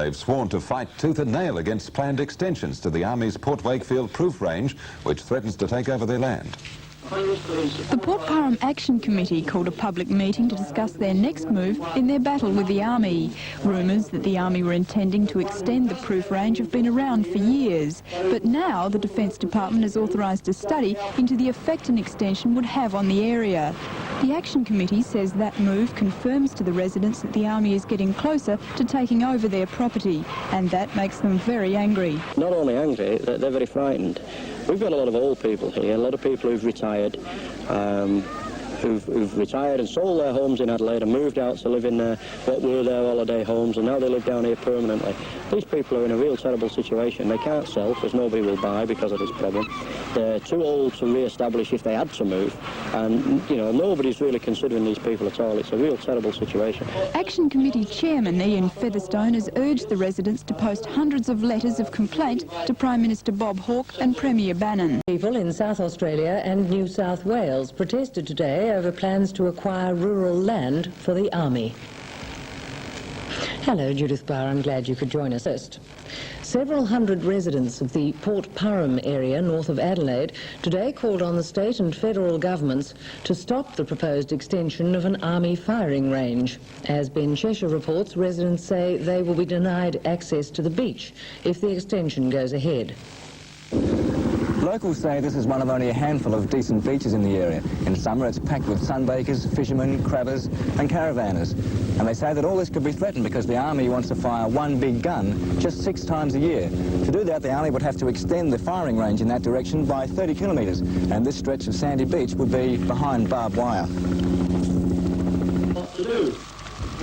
They've sworn to fight tooth and nail against planned extensions to the Army's Port Wakefield Proof Range, which threatens to take over their land. The Port Parham Action Committee called a public meeting to discuss their next move in their battle with the Army. Rumours that the Army were intending to extend the proof range have been around for years, but now the Defence Department has authorised a study into the effect an extension would have on the area. The Action Committee says that move confirms to the residents that the Army is getting closer to taking over their property, and that makes them very angry. Not only angry, they're very frightened. We've got a lot of old people here, a lot of people who've retired, who've retired and sold their homes in Adelaide and moved out to live in what were their holiday homes, and now they live down here permanently. These people are in a real terrible situation. They can't sell because nobody will buy because of this problem. They're too old to re-establish if they had to move, and you know, nobody's really considering these people at all. It's a real terrible situation. Action Committee Chairman Ian Featherstone has urged the residents to post hundreds of letters of complaint to Prime Minister Bob Hawke and Premier Bannon. People in South Australia and New South Wales protested today over plans to acquire rural land for the Army. Hello, Judith Barr, I'm glad you could join us. First, several hundred residents of the Port Parham area north of Adelaide today called on the state and federal governments to stop the proposed extension of an Army firing range. As Ben Cheshire reports, residents say they will be denied access to the beach if the extension goes ahead. Locals say this is one of only a handful of decent beaches in the area. In summer it's packed with sunbakers, fishermen, crabbers and caravanners. And they say that all this could be threatened because the Army wants to fire one big gun just 6 times a year. To do that, the Army would have to extend the firing range in that direction by 30 kilometres, and this stretch of sandy beach would be behind barbed wire. What to do?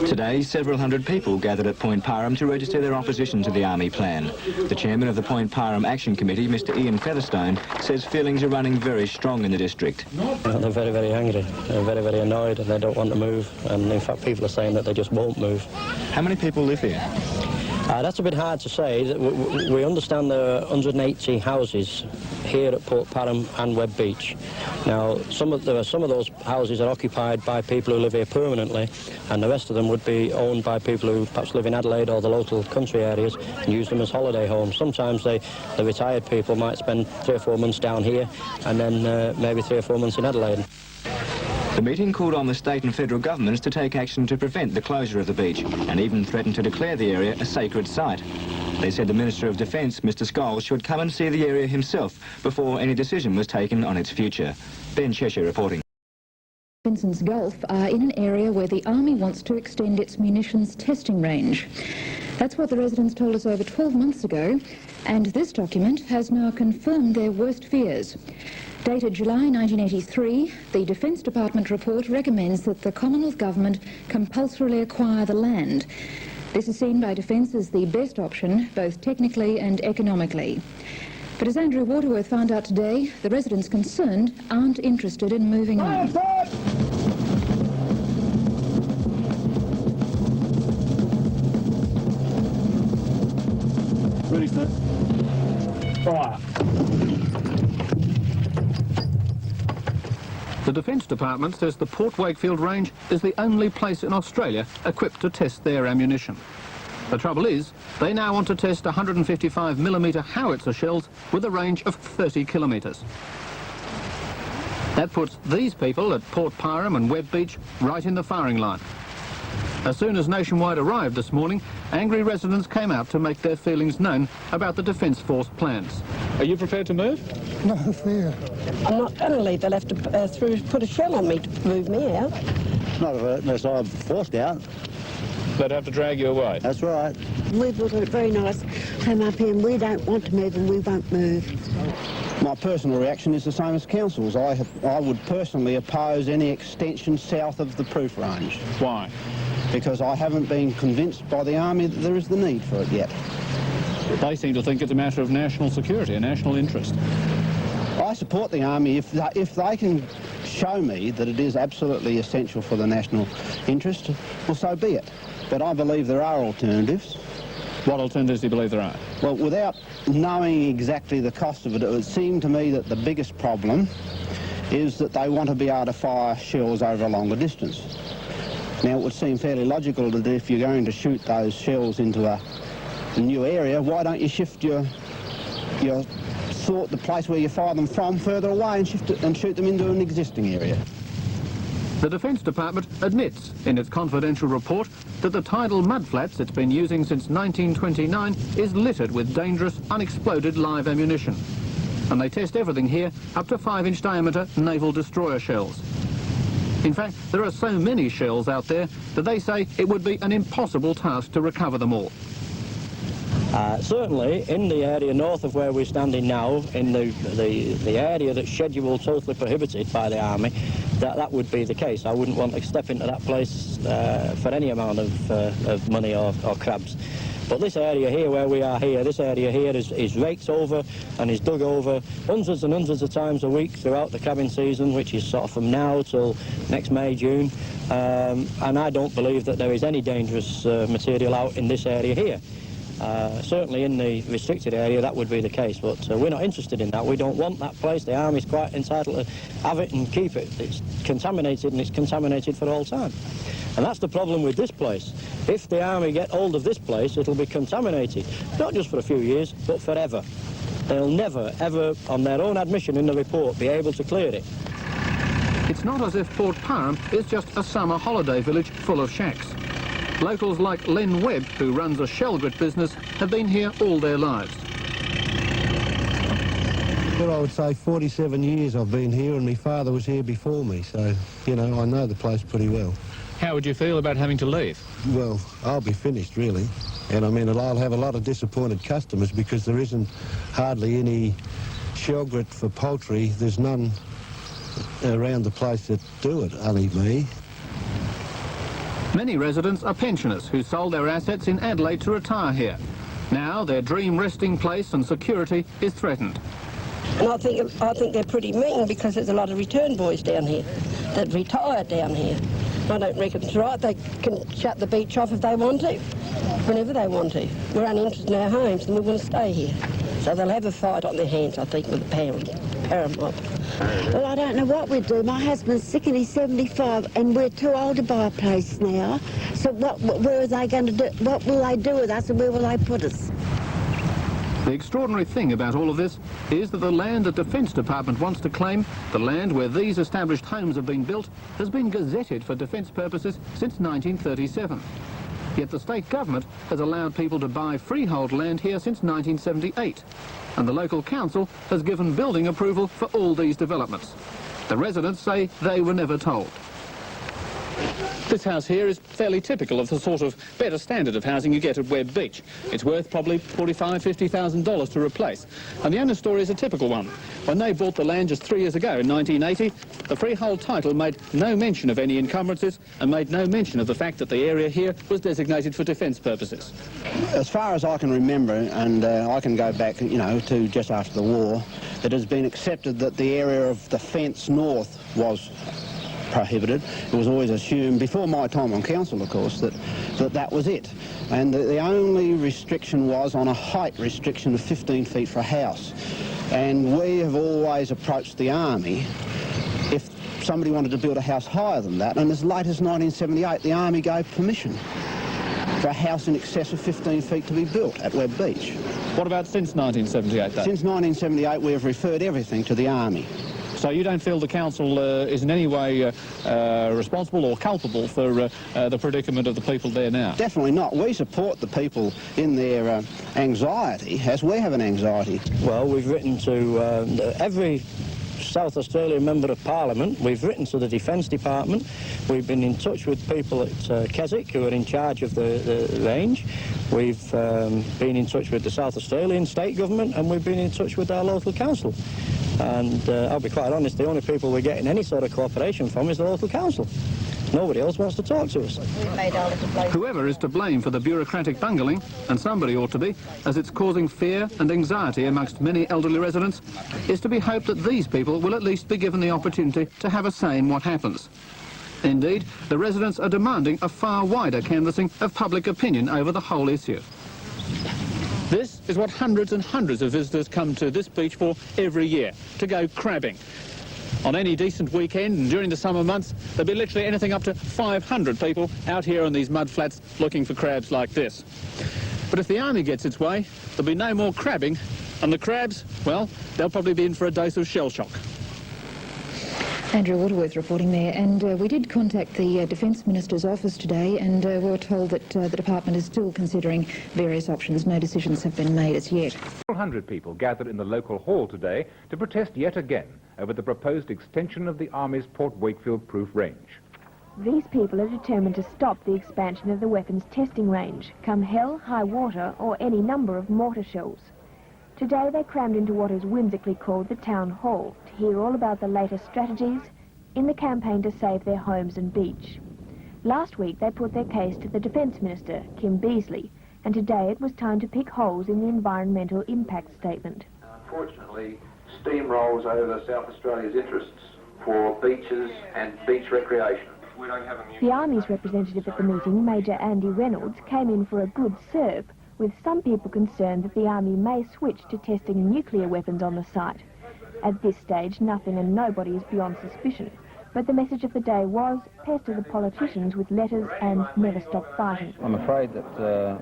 Today, several hundred people gathered at Port Parham to register their opposition to the Army plan. The chairman of the Port Parham Action Committee, Mr Ian Featherstone, says feelings are running very strong in the district. They're very, very angry. They're very, very annoyed, and they don't want to move. And in fact, people are saying that they just won't move. How many people live here? That's a bit hard to say. We understand there are 180 houses here at Port Parham and Webb Beach. Now, some of those houses are occupied by people who live here permanently, and the rest of them would be owned by people who perhaps live in Adelaide or the local country areas and use them as holiday homes. Sometimes the retired people might spend 3 or 4 months down here and then maybe 3 or 4 months in Adelaide. The meeting called on the state and federal governments to take action to prevent the closure of the beach, and even threatened to declare the area a sacred site. They said the Minister of Defence, Mr Scholes, should come and see the area himself before any decision was taken on its future. Ben Cheshire reporting. Vincent's Gulf are in an area where the Army wants to extend its munitions testing range. That's what the residents told us over 12 months ago, and this document has now confirmed their worst fears. Dated July 1983, the Defence Department report recommends that the Commonwealth Government compulsorily acquire the land. This is seen by Defence as the best option, both technically and economically. But as Andrew Waterworth found out today, the residents concerned aren't interested in moving on. Ready, sir? Fire. The Defence Department says the Port Wakefield Range is the only place in Australia equipped to test their ammunition. The trouble is, they now want to test 155mm howitzer shells with a range of 30 kilometres. That puts these people at Port Parham and Webb Beach right in the firing line. As soon as Nationwide arrived this morning, angry residents came out to make their feelings known about the Defence Force plans. Are you prepared to move? No fear. I'm not going to leave. They'll have to put a shell on me to move me out. Not unless I'm forced out. They'd have to drag you away? That's right. We've looked at it very nice. Came up here and we don't want to move and we won't move. My personal reaction is the same as Council's. I would personally oppose any extension south of the proof range. Why? Because I haven't been convinced by the Army that there is the need for it yet. They seem to think it's a matter of national security, a national interest. I support the Army if they can show me that it is absolutely essential for the national interest, well, so be it. But I believe there are alternatives. What alternatives do you believe there are? Well, without knowing exactly the cost of it, it would seem to me that the biggest problem is that they want to be able to fire shells over a longer distance. Now, it would seem fairly logical that if you're going to shoot those shells into a new area, why don't you shift your sort, the place where you fire them from, further away and shift it and shoot them into an existing area? The Defence Department admits in its confidential report that the tidal mudflats it's been using since 1929 is littered with dangerous, unexploded live ammunition. And they test everything here up to 5-inch diameter naval destroyer shells. In fact, there are so many shells out there that they say it would be an impossible task to recover them all. Certainly, in the area north of where we're standing now, in the area that's scheduled totally prohibited by the Army, that would be the case. I wouldn't want to step into that place for any amount of money or crabs. But this area here, where we are here, this area here is raked over and is dug over hundreds and hundreds of times a week throughout the crabbing season, which is sort of from now till next May, June. And I don't believe that there is any dangerous material out in this area here. Certainly in the restricted area that would be the case, but we're not interested in that. We don't want that place. The Army's quite entitled to have it and keep it. It's contaminated, and it's contaminated for all time. And that's the problem with this place. If the Army get hold of this place, it'll be contaminated, not just for a few years, but forever. They'll never, ever, on their own admission in the report, be able to clear it. It's not as if Port Parham is just a summer holiday village full of shacks. Locals like Len Webb, who runs a shell grit business, have been here all their lives. Well, I would say 47 years I've been here, and my father was here before me, so, you know, I know the place pretty well. How would you feel about having to leave? Well, I'll be finished, really. And, I mean, I'll have a lot of disappointed customers because there isn't hardly any shell grit for poultry. There's none around the place that do it, only me. Many residents are pensioners who sold their assets in Adelaide to retire here. Now their dream resting place and security is threatened. And I think they're pretty mean because there's a lot of return boys down here that retire down here. I don't reckon it's right. They can shut the beach off if they want to, whenever they want to. We're only interested in our homes and we want to stay here. So they'll have a fight on their hands, I think, with the Parham Not. Well, I don't know what we'd do. My husband's sick and he's 75 and we're too old to buy a place now. So where are they going to do? What will they do with us and where will they put us? The extraordinary thing about all of this is that the land the Defence Department wants to claim, the land where these established homes have been built, has been gazetted for defence purposes since 1937. Yet the state government has allowed people to buy freehold land here since 1978. And the local council has given building approval for all these developments. The residents say they were never told. This house here is fairly typical of the sort of better standard of housing you get at Webb Beach. It's worth probably $45,000, $50,000 to replace. And the owner's story is a typical one. When they bought the land just 3 years ago in 1980, the freehold title made no mention of any encumbrances and made no mention of the fact that the area here was designated for defence purposes. As far as I can remember, and I can go back, you know, to just after the war, it has been accepted that the area of the fence north was prohibited. It was always assumed, before my time on council, of course, that was it. And the only restriction was on a height restriction of 15 feet for a house. And we have always approached the Army if somebody wanted to build a house higher than that, and as late as 1978 the Army gave permission for a house in excess of 15 feet to be built at Webb Beach. What about since 1978 though? Since 1978 we have referred everything to the Army. So you don't feel the council is in any way responsible or culpable for the predicament of the people there now? Definitely not. We support the people in their anxiety, as we have an anxiety. Well, we've written to every South Australian Member of Parliament. We've written to the Defence Department. We've been in touch with people at Keswick who are in charge of the range. We've been in touch with the South Australian state government, and we've been in touch with our local council. And I'll be quite honest, the only people we're getting any sort of cooperation from is the local council. Nobody else wants to talk to us. Whoever is to blame for the bureaucratic bungling, and somebody ought to be, as it's causing fear and anxiety amongst many elderly residents, is to be hoped that these people will at least be given the opportunity to have a say in what happens. Indeed, the residents are demanding a far wider canvassing of public opinion over the whole issue. This is what hundreds and hundreds of visitors come to this beach for every year, to go crabbing. On any decent weekend and during the summer months, there'll be literally anything up to 500 people out here on these mud flats looking for crabs like this. But if the Army gets its way, there'll be no more crabbing, and the crabs, well, they'll probably be in for a dose of shell shock. Andrew Waterworth reporting there, and we did contact the Defence Minister's office today, and we were told that the department is still considering various options. No decisions have been made as yet. 400 people gathered in the local hall today to protest yet again over the proposed extension of the Army's Port Wakefield Proof Range. These people are determined to stop the expansion of the weapons testing range, come hell, high water, or any number of mortar shells. Today they crammed into what is whimsically called the Town Hall to hear all about the latest strategies in the campaign to save their homes and beach. Last week they put their case to the Defence Minister, Kim Beazley, and today it was time to pick holes in the environmental impact statement. Unfortunately, steamrolls over South Australia's interests for beaches and beach recreation. The Army's representative at the meeting, Major Andy Reynolds, came in for a good serve, with some people concerned that the Army may switch to testing nuclear weapons on the site. At this stage, nothing and nobody is beyond suspicion, but the message of the day was pester the politicians with letters and never stop fighting. I'm afraid that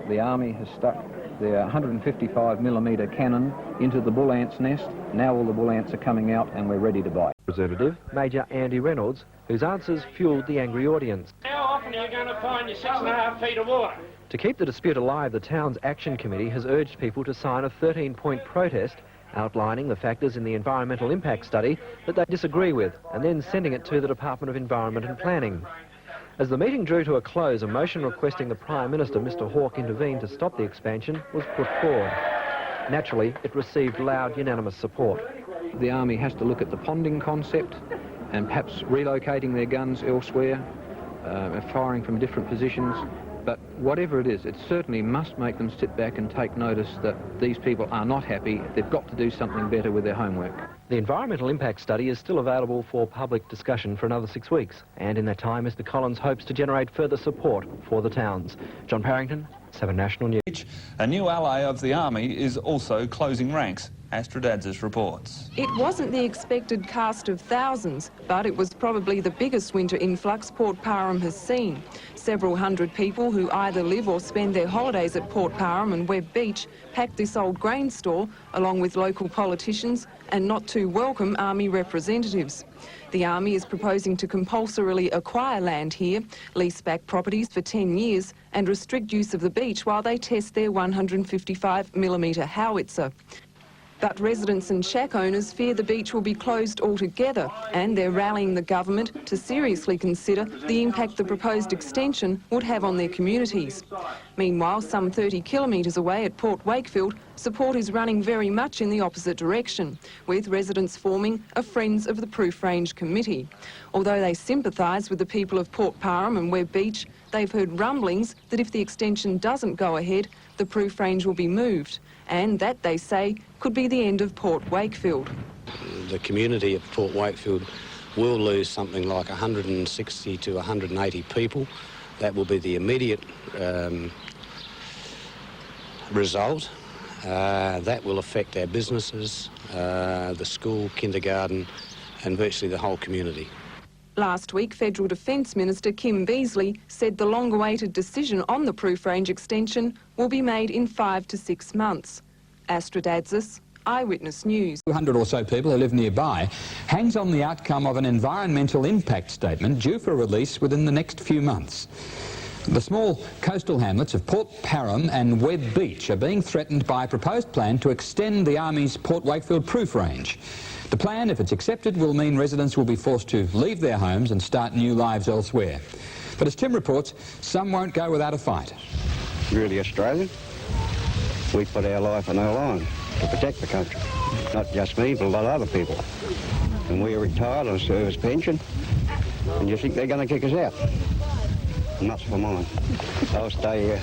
the Army has stuck their 155mm cannon into the bull ant's nest. Now all the bull ants are coming out and we're ready to bite. Representative Major Andy Reynolds, whose answers fuelled the angry audience. How often are you going to find your 6.5 feet of water? To keep the dispute alive, the town's Action Committee has urged people to sign a 13-point protest outlining the factors in the environmental impact study that they disagree with, and then sending it to the Department of Environment and Planning. As the meeting drew to a close, a motion requesting the Prime Minister, Mr Hawke, intervene to stop the expansion was put forward. Naturally, it received loud, unanimous support. The Army has to look at the ponding concept and perhaps relocating their guns elsewhere, firing from different positions. But whatever it is, it certainly must make them sit back and take notice that these people are not happy. They've got to do something better with their homework. The environmental impact study is still available for public discussion for another 6 weeks. And in that time, Mr Collins hopes to generate further support for the towns. John Parrington, 7 National News. A new ally of the Army is also closing ranks. Astrodadzis reports. It wasn't the expected cast of thousands, but it was probably the biggest winter influx Port Parham has seen. Several hundred people who either live or spend their holidays at Port Parham and Webb Beach packed this old grain store, along with local politicians and not too welcome Army representatives. The Army is proposing to compulsorily acquire land here, lease back properties for 10 years and restrict use of the beach while they test their 155mm howitzer. But residents and shack owners fear the beach will be closed altogether, and they're rallying the government to seriously consider the impact the proposed extension would have on their communities. Meanwhile, some 30 kilometres away at Port Wakefield, support is running very much in the opposite direction, with residents forming a Friends of the Proof Range committee. Although they sympathise with the people of Port Parham and Webb Beach, they've heard rumblings that if the extension doesn't go ahead, the proof range will be moved, and that, they say, could be the end of Port Wakefield. The community at Port Wakefield will lose something like 160 to 180 people. That will be the immediate result. That will affect our businesses, the school, kindergarten, and virtually the whole community. Last week, Federal Defence Minister Kim Beazley said the long-awaited decision on the proof range extension will be made in 5 to 6 months. Astrodadzis, Eyewitness News. 200 or so people who live nearby hangs on the outcome of an environmental impact statement due for release within the next few months. The small coastal hamlets of Port Parham and Webb Beach are being threatened by a proposed plan to extend the Army's Port Wakefield Proof Range. The plan, if it's accepted, will mean residents will be forced to leave their homes and start new lives elsewhere. But as Tim reports, some won't go without a fight. Really Australian, we put our life on our line to protect the country. Not just me, but a lot of other people. And we're retired on a service pension, and you think they're going to kick us out? Nuts for mine. I'll stay here.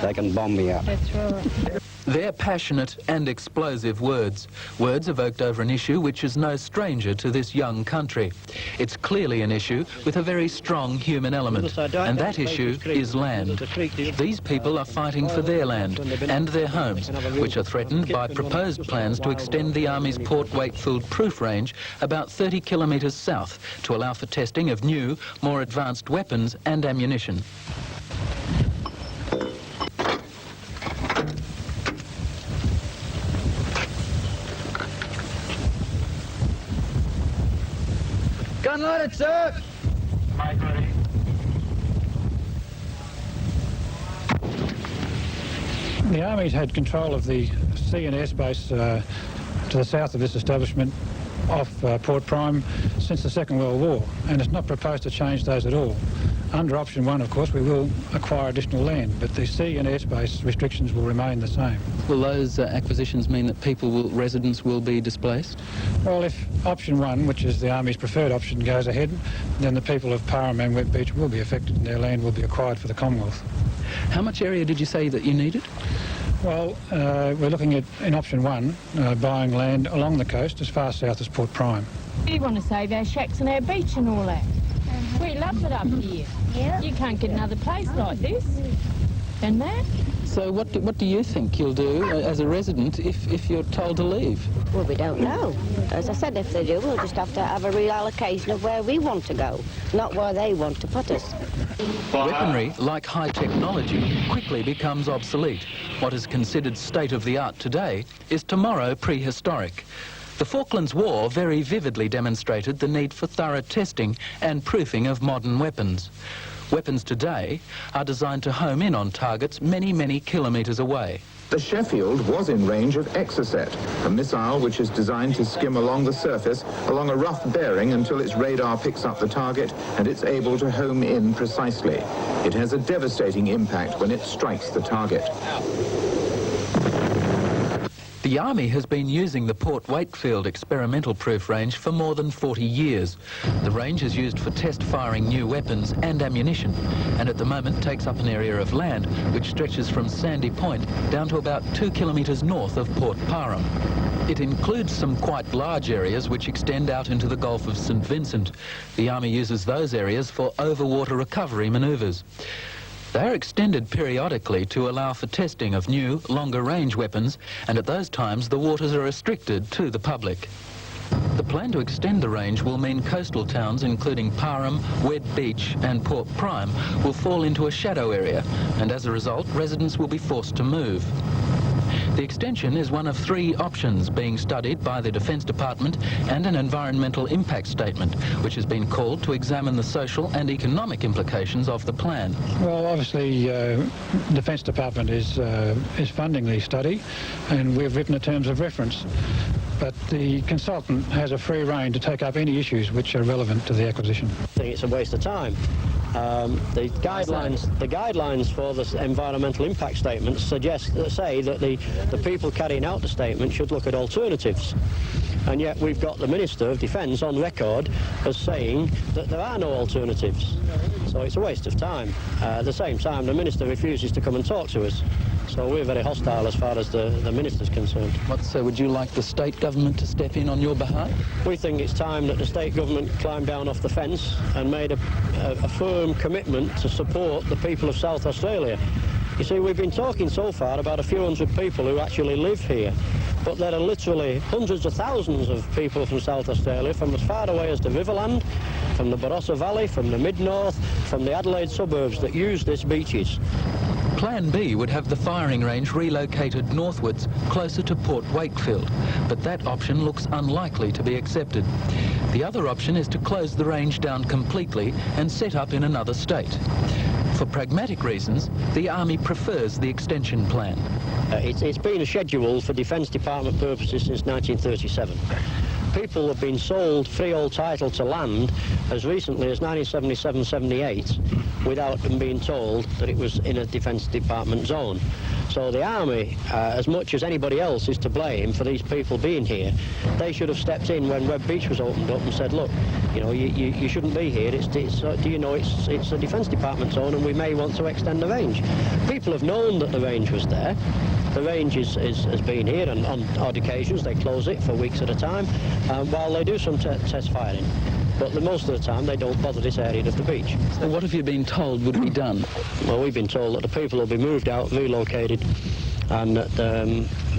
They can bomb me out. That's right. They're passionate and explosive words. Words evoked over an issue which is no stranger to this young country. It's clearly an issue with a very strong human element, and that issue is land. These people are fighting for their land and their homes, which are threatened by proposed plans to extend the Army's Port Wakefield Proof Range about 30 kilometres south to allow for testing of new, more advanced weapons and ammunition. unloaded, sir. Mate, ready. The Army's had control of the sea and airspace to the south of this establishment off Port Prime since the Second World War, and it's not proposed to change those at all. Under option 1, of course, we will acquire additional land, but the sea and airspace restrictions will remain the same. Will those acquisitions mean that residents will be displaced? Well, if option 1, which is the Army's preferred option, goes ahead, then the people of Parham and Webb Beach will be affected and their land will be acquired for the Commonwealth. How much area did you say that you needed? Well, we're looking at, in option 1, buying land along the coast as far south as Port Prime. We want to save our shacks and our beach and all that. We love it up here. Yeah. You can't get another place like this. And that. So what do you think you'll do as a resident if you're told to leave? Well, we don't know. As I said, if they do, we'll just have to have a reallocation of where we want to go, not where they want to put us. Weaponry, like high technology, quickly becomes obsolete. What is considered state-of-the-art today is tomorrow prehistoric. The Falklands War very vividly demonstrated the need for thorough testing and proofing of modern weapons. Weapons today are designed to home in on targets many, many kilometres away. The Sheffield was in range of Exocet, a missile which is designed to skim along the surface along a rough bearing until its radar picks up the target and it's able to home in precisely. It has a devastating impact when it strikes the target. The Army has been using the Port Wakefield experimental proof range for more than 40 years. The range is used for test firing new weapons and ammunition, and at the moment takes up an area of land which stretches from Sandy Point down to about 2 kilometres north of Port Parham. It includes some quite large areas which extend out into the Gulf of St Vincent. The Army uses those areas for overwater recovery manoeuvres. They are extended periodically to allow for testing of new, longer-range weapons, and at those times the waters are restricted to the public. The plan to extend the range will mean coastal towns including Parham, Webb Beach and Port Prime will fall into a shadow area, and as a result residents will be forced to move. The extension is one of 3 options being studied by the Defence Department and an environmental impact statement, which has been called to examine the social and economic implications of the plan. Well, obviously, Defence Department is funding the study, and we've written the terms of reference. But the consultant has a free rein to take up any issues which are relevant to the acquisition. I think it's a waste of time. The guidelines for the environmental impact statement say that the people carrying out the statement should look at alternatives. And yet we've got the Minister of Defence on record as saying that there are no alternatives. So it's a waste of time. At the same time, the Minister refuses to come and talk to us. So we're very hostile as far as the Minister's concerned. So would you like the state government to step in on your behalf? We think it's time that the state government climbed down off the fence and made a firm commitment to support the people of South Australia. You see, we've been talking so far about a few hundred people who actually live here, but there are literally hundreds of thousands of people from South Australia, from as far away as the Riverland, from the Barossa Valley, from the Mid-North, from the Adelaide suburbs that use these beaches. Plan B would have the firing range relocated northwards, closer to Port Wakefield, but that option looks unlikely to be accepted. The other option is to close the range down completely and set up in another state. For pragmatic reasons, the Army prefers the extension plan. It's been a schedule for Defence Department purposes since 1937. People have been sold freehold title to land as recently as 1977-78 without them being told that it was in a Defence Department zone. So the Army, as much as anybody else is to blame for these people being here, they should have stepped in when Webb Beach was opened up and said, look, you know, you shouldn't be here. Do you know it's a Defence Department zone and we may want to extend the range. People have known that the range was there. The range has been here, and on odd occasions they close it for weeks at a time while they do some test firing. But most of the time they don't bother this area of the beach. So what have you been told would be done? Well, we've been told that the people will be moved out, relocated, and that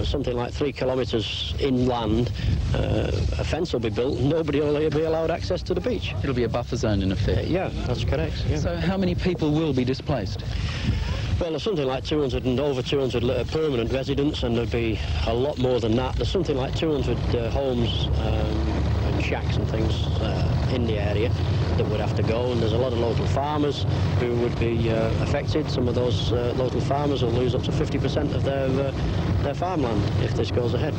something like 3 kilometres inland, a fence will be built and nobody will be allowed access to the beach. It'll be a buffer zone in effect? Yeah, that's correct. Yeah. So how many people will be displaced? Well, there's something like 200 and over 200 permanent residents, and there'll be a lot more than that. There's something like 200 homes shacks and things in the area that would have to go, and there's a lot of local farmers who would be affected. Some of those local farmers will lose up to 50% of their farmland if this goes ahead.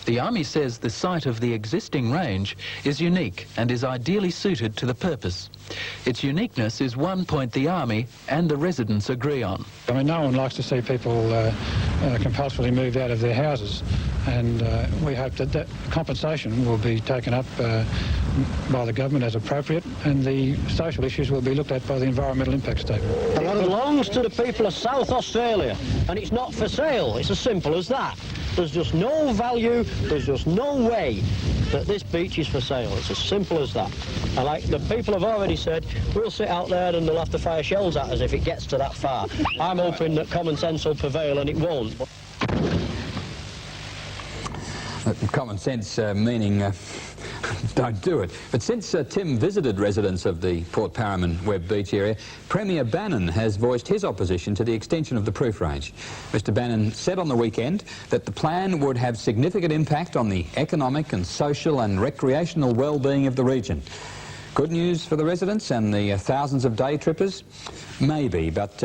The Army says the site of the existing range is unique and is ideally suited to the purpose. Its uniqueness is one point the Army and the residents agree on. I mean, no one likes to see people compulsorily moved out of their houses, and we hope that that compensation will be taken up by the government as appropriate, and the social issues will be looked at by the environmental impact statement. It belongs to the people of South Australia, and it's not for sale. It's as simple as that. There's just no value, there's just no way that this beach is for sale. It's as simple as that. And like the people have already said, we'll sit out there and they'll have to fire shells at us if it gets to that far. I'm hoping that common sense will prevail, and it won't. Common sense meaning don't do it. But since Tim visited residents of the Port Parham and Webb Beach area, Premier Bannon has voiced his opposition to the extension of the proof range. Mr Bannon said on the weekend that the plan would have significant impact on the economic and social and recreational well-being of the region. Good news for the residents and the thousands of day trippers? Maybe, but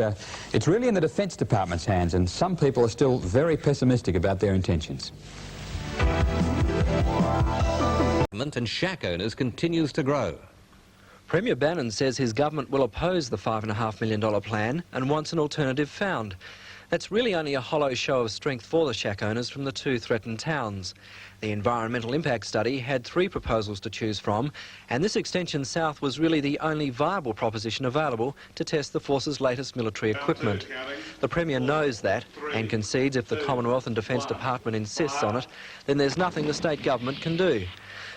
it's really in the Defence Department's hands, and some people are still very pessimistic about their intentions. And shack owners continues to grow. Premier Bannon says his government will oppose the $5.5 million plan and wants an alternative found. That's really only a hollow show of strength for the shack owners from the two threatened towns. The environmental impact study had 3 proposals to choose from, and this extension south was really the only viable proposition available to test the force's latest military equipment. The Premier knows that and concedes if the Commonwealth and Defence Department insists on it, then there's nothing the state government can do.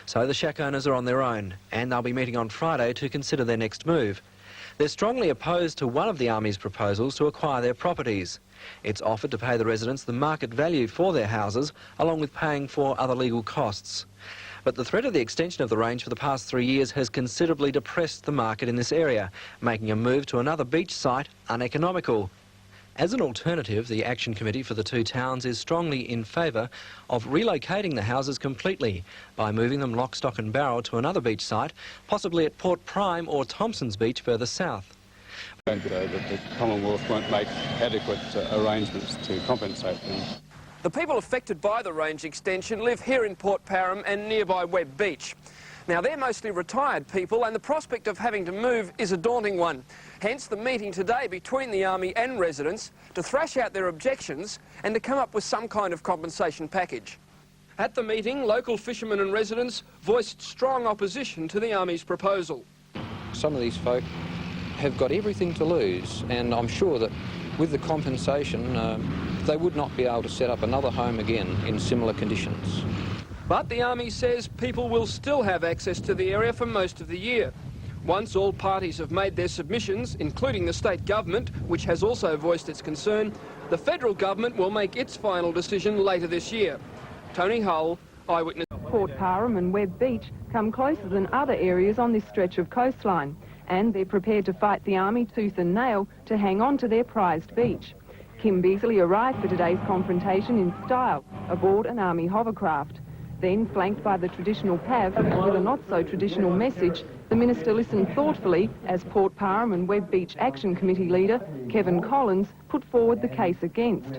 So the shack owners are on their own, and they'll be meeting on Friday to consider their next move. They're strongly opposed to one of the Army's proposals to acquire their properties. It's offered to pay the residents the market value for their houses, along with paying for other legal costs. But the threat of the extension of the range for the past 3 years has considerably depressed the market in this area, making a move to another beach site uneconomical. As an alternative, the Action Committee for the two towns is strongly in favour of relocating the houses completely by moving them lock, stock and barrel to another beach site, possibly at Port Prime or Thompson's Beach further south. That the Commonwealth won't make adequate arrangements to compensate them. The people affected by the range extension live here in Port Parham and nearby Webb Beach. Now, they're mostly retired people, and the prospect of having to move is a daunting one. Hence the meeting today between the Army and residents to thrash out their objections and to come up with some kind of compensation package. At the meeting, local fishermen and residents voiced strong opposition to the Army's proposal. Some of these folk have got everything to lose, and I'm sure that with the compensation they would not be able to set up another home again in similar conditions. But the Army says people will still have access to the area for most of the year. Once all parties have made their submissions, including the state government, which has also voiced its concern, the federal government will make its final decision later this year. Tony Hull, Eyewitness. Port Parham and Webb Beach come closer than other areas on this stretch of coastline, and they're prepared to fight the Army tooth and nail to hang on to their prized beach. Kim Beazley arrived for today's confrontation in style aboard an Army hovercraft. Then, flanked by the traditional PAV with a not-so-traditional message, the Minister listened thoughtfully as Port Parham and Webb Beach Action Committee leader, Kevin Collins, put forward the case against.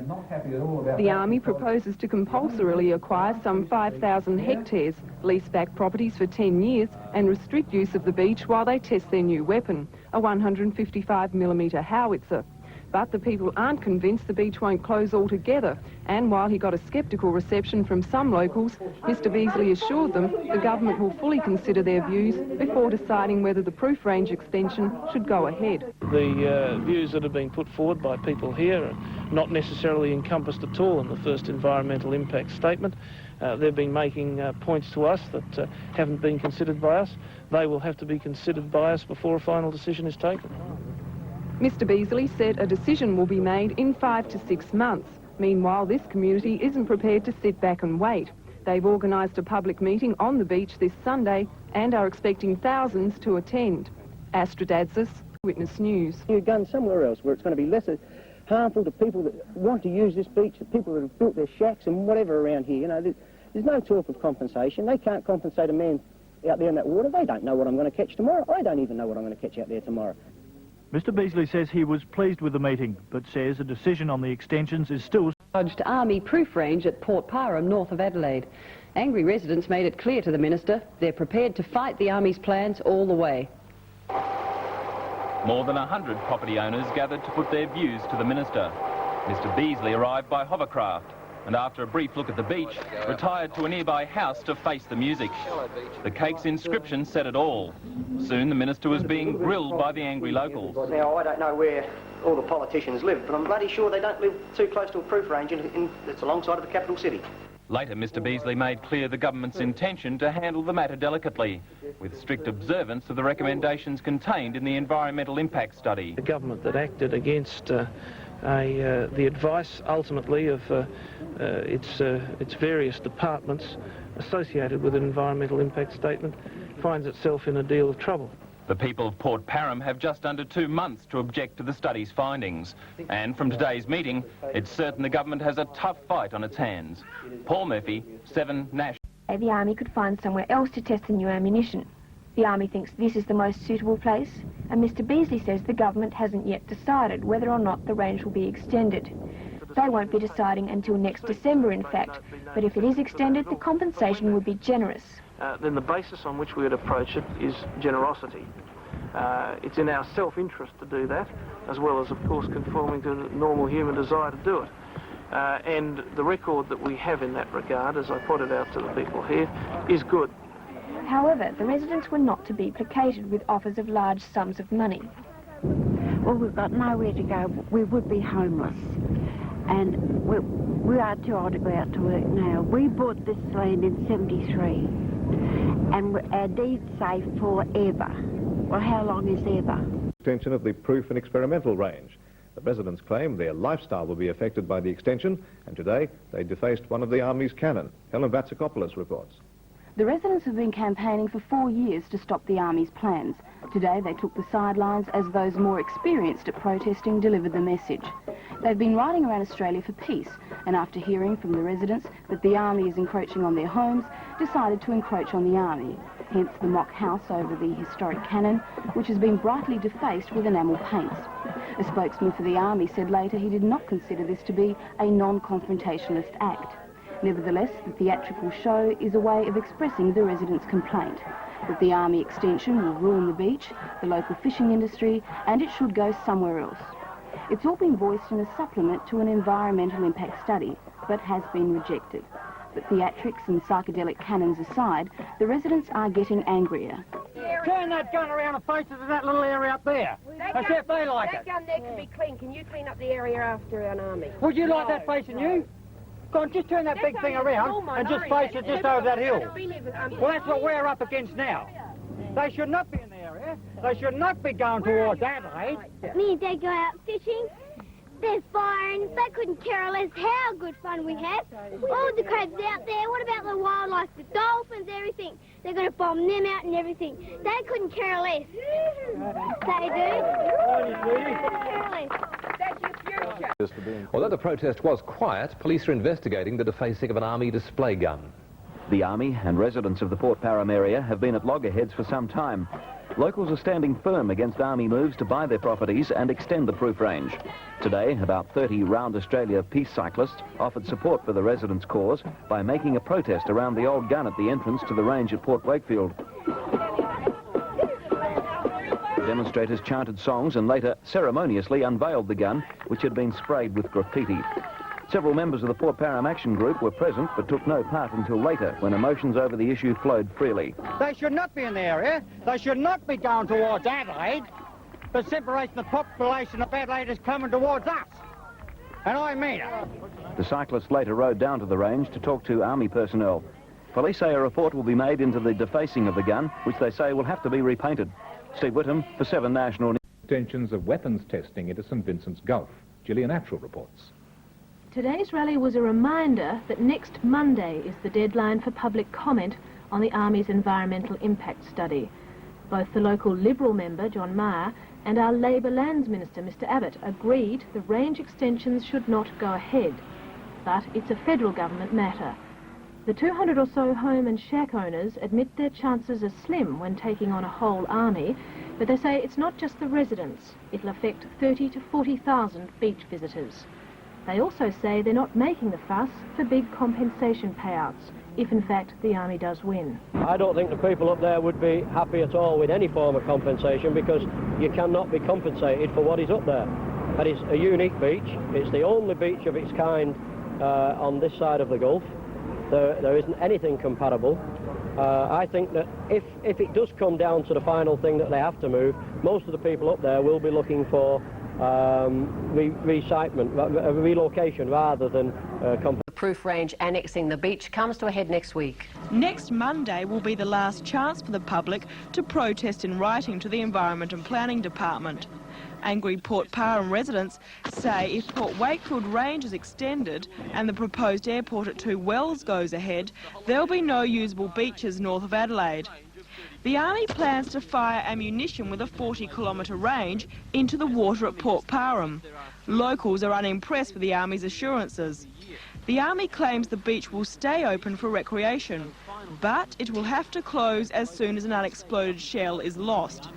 The Army proposes to compulsorily acquire some 5,000 hectares, lease back properties for 10 years and restrict use of the beach while they test their new weapon, a 155mm howitzer. But the people aren't convinced the beach won't close altogether, and while he got a sceptical reception from some locals, Mr Beazley assured them the government will fully consider their views before deciding whether the proof range extension should go ahead. The views that have been put forward by people here are not necessarily encompassed at all in the first environmental impact statement. They've been making points to us that haven't been considered by us. They will have to be considered by us before a final decision is taken. Mr Beazley said a decision will be made in 5 to 6 months. Meanwhile, this community isn't prepared to sit back and wait. They've organised a public meeting on the beach this Sunday and are expecting thousands to attend. Astrid Adzis, Witness News. You're going somewhere else where it's going to be less harmful to people that want to use this beach, the people that have built their shacks and whatever around here. You know, there's no talk of compensation. They can't compensate a man out there in that water. They don't know what I'm going to catch tomorrow. I don't even know what I'm going to catch out there tomorrow. Mr Beasley says he was pleased with the meeting, but says a decision on the extensions is still... Army Proof Range at Port Parham, north of Adelaide. Angry residents made it clear to the Minister they're prepared to fight the Army's plans all the way. More than 100 property owners gathered to put their views to the Minister. Mr Beasley arrived by hovercraft and after a brief look at the beach, retired to a nearby house to face the music. The cake's inscription said it all. Soon the Minister was being grilled by the angry locals. Now, I don't know where all the politicians live, but I'm bloody sure they don't live too close to a proof range that's alongside of the capital city. Later, Mr Beasley made clear the government's intention to handle the matter delicately, with strict observance of the recommendations contained in the environmental impact study. The government that acted against the advice, ultimately, of its various departments associated with an environmental impact statement finds itself in a deal of trouble. The people of Port Parham have just under 2 months to object to the study's findings. And from today's meeting, it's certain the government has a tough fight on its hands. Paul Murphy, 7 National. The Army could find somewhere else to test the new ammunition. The Army thinks this is the most suitable place, and Mr Beasley says the government hasn't yet decided whether or not the range will be extended. They won't be deciding until next December, in fact, but if it is extended, the compensation would be generous. Then the basis on which we would approach it is generosity. It's in our self-interest to do that, as well as, of course, conforming to the normal human desire to do it. And the record that we have in that regard, as I pointed out to the people here, is good. However, the residents were not to be placated with offers of large sums of money. Well, we've got nowhere to go. We would be homeless. And we are too old to go out to work now. We bought this land in '73. And our deeds say forever. Well, how long is ever? Extension of the proof and experimental range. The residents claim their lifestyle will be affected by the extension, and today they defaced one of the Army's cannon. Helen Vatsakopoulos reports. The residents have been campaigning for 4 years to stop the Army's plans. Today they took the sidelines as those more experienced at protesting delivered the message. They've been riding around Australia for peace, and after hearing from the residents that the Army is encroaching on their homes, decided to encroach on the Army. Hence the mock house over the historic cannon, which has been brightly defaced with enamel paints. A spokesman for the Army said later he did not consider this to be a non-confrontationalist act. Nevertheless, the theatrical show is a way of expressing the residents' complaint that the Army extension will ruin the beach, the local fishing industry, and it should go somewhere else. It's all been voiced in a supplement to an environmental impact study, but has been rejected. But theatrics and psychedelic cannons aside, the residents are getting angrier. Turn that gun around the faces of that little area up there. As if they like it. That gun there can be clean. Can you clean up the area after an Army? Would you like that facing you? Go on, just turn that big thing around and just face it just over that hill. Well, that's what we're up against now. They should not be in the area. They should not be going towards Adelaide. Me and Dad go out fishing. There's fire and they couldn't care less how good fun we have. All the crabs out there. What about the wildlife, the dolphins, everything? They're going to bomb them out and everything. They couldn't care less. They do. That's your future. Although the protest was quiet, police are investigating the defacing of an Army display gun. The Army and residents of the Port Parham area have been at loggerheads for some time. Locals are standing firm against Army moves to buy their properties and extend the proof range. Today, about 30 Round Australia peace cyclists offered support for the residents' cause by making a protest around the old gun at the entrance to the range at Port Wakefield. The demonstrators chanted songs and later ceremoniously unveiled the gun, which had been sprayed with graffiti. Several members of the Port Parham Action group were present but took no part until later, when emotions over the issue flowed freely. They should not be in the area. They should not be going towards Adelaide. The separation of the population of Adelaide is coming towards us. And I mean it. The cyclists later rode down to the range to talk to Army personnel. Police say a report will be made into the defacing of the gun, which they say will have to be repainted. Steve Whittam for 7 National News. Intentions of weapons testing into St Vincent's Gulf. Gillian Attrell reports. Today's rally was a reminder that next Monday is the deadline for public comment on the Army's environmental impact study. Both the local Liberal member, John Meyer, and our Labour Lands Minister, Mr Abbott, agreed the range extensions should not go ahead. But it's a federal government matter. The 200 or so home and shack owners admit their chances are slim when taking on a whole army, but they say it's not just the residents. It'll affect 30 to 40,000 beach visitors. They also say they're not making the fuss for big compensation payouts, if in fact the army does win. I don't think the people up there would be happy at all with any form of compensation, because you cannot be compensated for what is up there. That is a unique beach. It's the only beach of its kind on this side of the Gulf. There isn't anything comparable. I think that if it does come down to the final thing that they have to move, most of the people up there will be looking for relocation rather than compensation. The Proof Range annexing the beach comes to a head next week. Next Monday will be the last chance for the public to protest in writing to the Environment and Planning Department. Angry Port Parham residents say if Port Wakefield Range is extended and the proposed airport at 2 Wells goes ahead, there'll be no usable beaches north of Adelaide. The Army plans to fire ammunition with a 40-kilometre range into the water at Port Parham. Locals are unimpressed with the Army's assurances. The Army claims the beach will stay open for recreation, but it will have to close as soon as an unexploded shell is lost.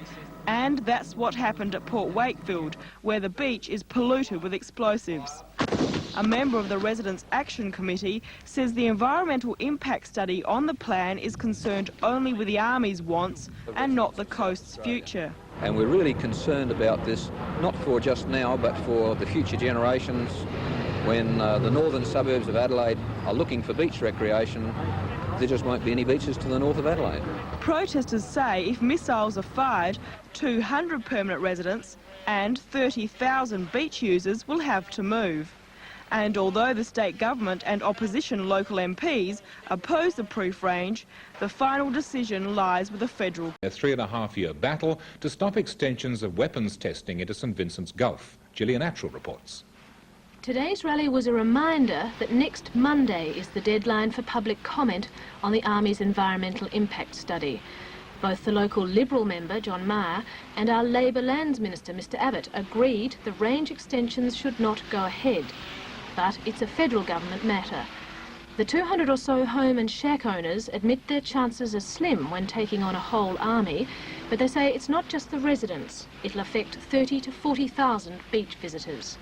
And that's what happened at Port Wakefield, where the beach is polluted with explosives. A member of the Residents' Action Committee says the environmental impact study on the plan is concerned only with the Army's wants and not the coast's future. And we're really concerned about this, not for just now, but for the future generations. When the northern suburbs of Adelaide are looking for beach recreation, there just won't be any beaches to the north of Adelaide. Protesters say if missiles are fired, 200 permanent residents and 30,000 beach users will have to move. And although the state government and opposition local MPs oppose the Proof Range, the final decision lies with the federal. A 3.5-year battle to stop extensions of weapons testing into St Vincent's Gulf. Gillian Attrell reports. Today's rally was a reminder that next Monday is the deadline for public comment on the Army's environmental impact study. Both the local Liberal member, John Maher, and our Labor Lands Minister, Mr Abbott, agreed the range extensions should not go ahead. But it's a federal government matter. The 200 or so home and shack owners admit their chances are slim when taking on a whole army, but they say it's not just the residents. It'll affect 30 to 40,000 beach visitors.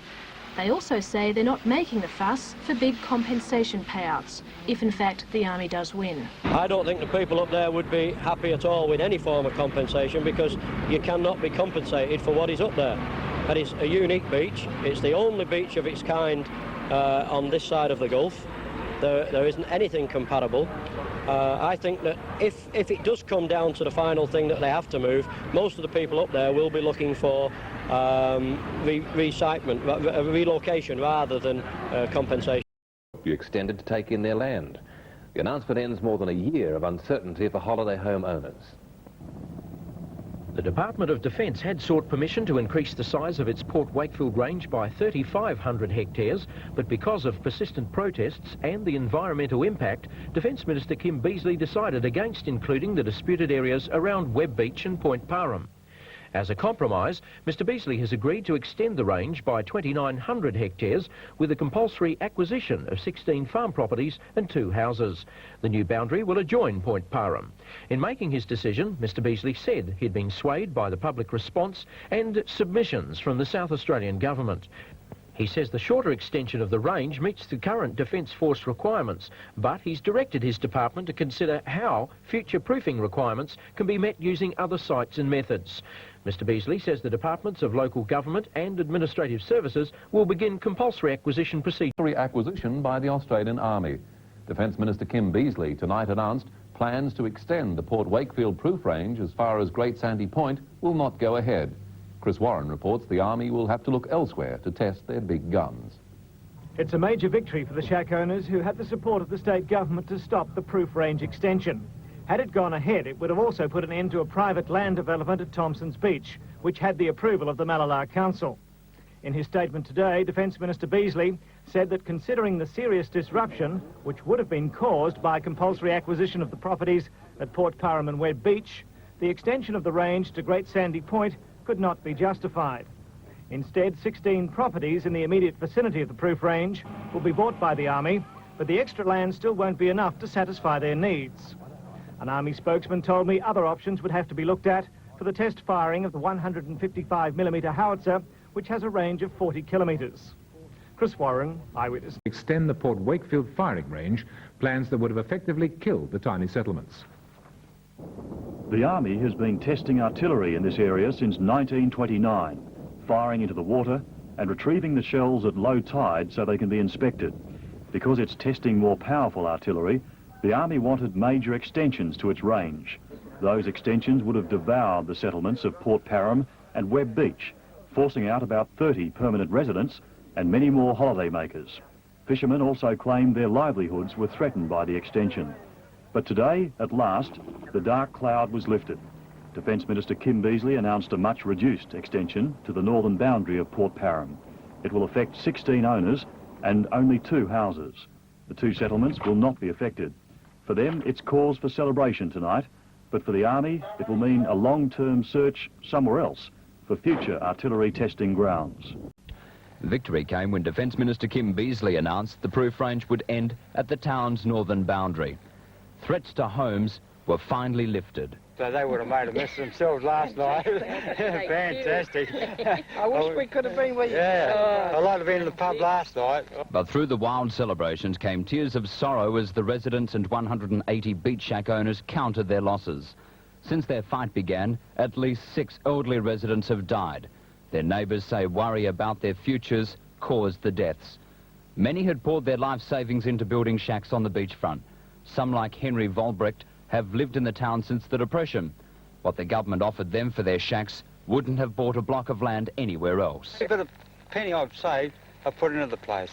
They also say they're not making the fuss for big compensation payouts, if in fact the Army does win. I don't think the people up there would be happy at all with any form of compensation, because you cannot be compensated for what is up there. That is a unique beach. It's the only beach of its kind on this side of the Gulf. There isn't anything comparable. I think that if it does come down to the final thing that they have to move, most of the people up there will be looking for relocation rather than compensation. Be extended to take in their land. The announcement ends more than a year of uncertainty for holiday home owners. The Department of Defence had sought permission to increase the size of its Port Wakefield range by 3,500 hectares, but because of persistent protests and the environmental impact, Defence Minister Kim Beazley decided against including the disputed areas around Webb Beach and Port Parham. As a compromise, Mr Beazley has agreed to extend the range by 2,900 hectares with a compulsory acquisition of 16 farm properties and 2 houses. The new boundary will adjoin Port Parham. In making his decision, Mr Beazley said he'd been swayed by the public response and submissions from the South Australian Government. He says the shorter extension of the range meets the current Defence Force requirements, but he's directed his department to consider how future proofing requirements can be met using other sites and methods. Mr Beazley says the departments of local government and administrative services will begin compulsory acquisition procedures. Acquisition by the Australian Army. Defence Minister Kim Beazley tonight announced plans to extend the Port Wakefield Proof Range as far as Great Sandy Point will not go ahead. Chris Warren reports the Army will have to look elsewhere to test their big guns. It's a major victory for the shack owners who had the support of the state government to stop the Proof Range extension. Had it gone ahead, it would have also put an end to a private land development at Thompson's Beach, which had the approval of the Malalar Council. In his statement today, Defence Minister Beazley said that considering the serious disruption which would have been caused by compulsory acquisition of the properties at Port Parham and Webb Beach, the extension of the range to Great Sandy Point could not be justified. Instead, 16 properties in the immediate vicinity of the Proof Range will be bought by the Army, but the extra land still won't be enough to satisfy their needs. An Army spokesman told me other options would have to be looked at for the test firing of the 155mm howitzer, which has a range of 40 kilometres. Chris Warren, Eyewitness. Extend the Port Wakefield firing range, plans that would have effectively killed the tiny settlements. The Army has been testing artillery in this area since 1929, firing into the water and retrieving the shells at low tide so they can be inspected. Because it's testing more powerful artillery, the Army wanted major extensions to its range. Those extensions would have devoured the settlements of Port Parham and Webb Beach, forcing out about 30 permanent residents and many more holiday makers. Fishermen also claimed their livelihoods were threatened by the extension. But today, at last, the dark cloud was lifted. Defence Minister Kim Beazley announced a much reduced extension to the northern boundary of Port Parham. It will affect 16 owners and only 2 houses. The 2 settlements will not be affected. For them, it's cause for celebration tonight, but for the Army, it will mean a long-term search somewhere else for future artillery testing grounds. Victory came when Defence Minister Kim Beazley announced the proof range would end at the town's northern boundary. Threats to homes were finally lifted. So they would have made a mess of themselves last night. Fantastic. I wish we could have been with you. Yeah, I'd like to have been in the pub last night. But through the wild celebrations came tears of sorrow as the residents and 180 beach shack owners counted their losses. Since their fight began, at least 6 elderly residents have died. Their neighbours say worry about their futures caused the deaths. Many had poured their life savings into building shacks on the beachfront. Some, like Henry Volbrecht, have lived in the town since the Depression. What the government offered them for their shacks wouldn't have bought a block of land anywhere else. A bit of penny I've saved, I've put into the place.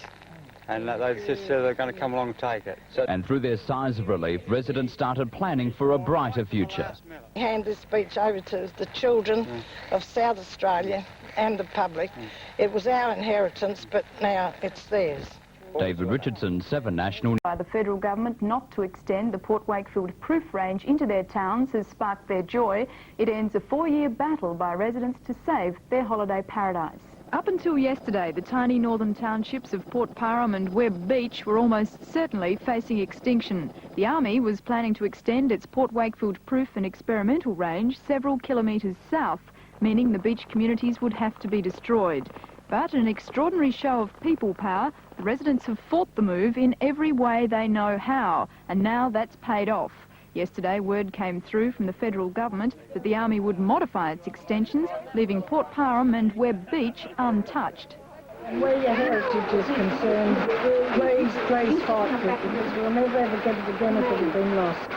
And they just said they're going to come along and take it. And through their sighs of relief, residents started planning for a brighter future. Hand this beach over to the children of South Australia and the public. It was our inheritance, but now it's theirs. David Richardson, 7 National. By the federal government not to extend the Port Wakefield Proof Range into their towns has sparked their joy. It ends a 4-year battle by residents to save their holiday paradise. Up until yesterday, the tiny northern townships of Port Parham and Webb Beach were almost certainly facing extinction. The Army was planning to extend its Port Wakefield Proof and Experimental Range several kilometres south, meaning the beach communities would have to be destroyed. But in an extraordinary show of people power, the residents have fought the move in every way they know how, and now that's paid off. Yesterday, word came through from the federal government that the Army would modify its extensions, leaving Port Parham and Webb Beach untouched. Where your heritage is concerned, please fight for it, because we'll never ever get it again if it had been lost.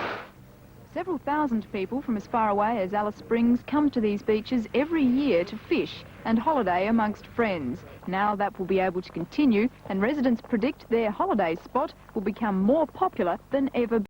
Several thousand people from as far away as Alice Springs come to these beaches every year to fish and holiday amongst friends. Now that will be able to continue, and residents predict their holiday spot will become more popular than ever before.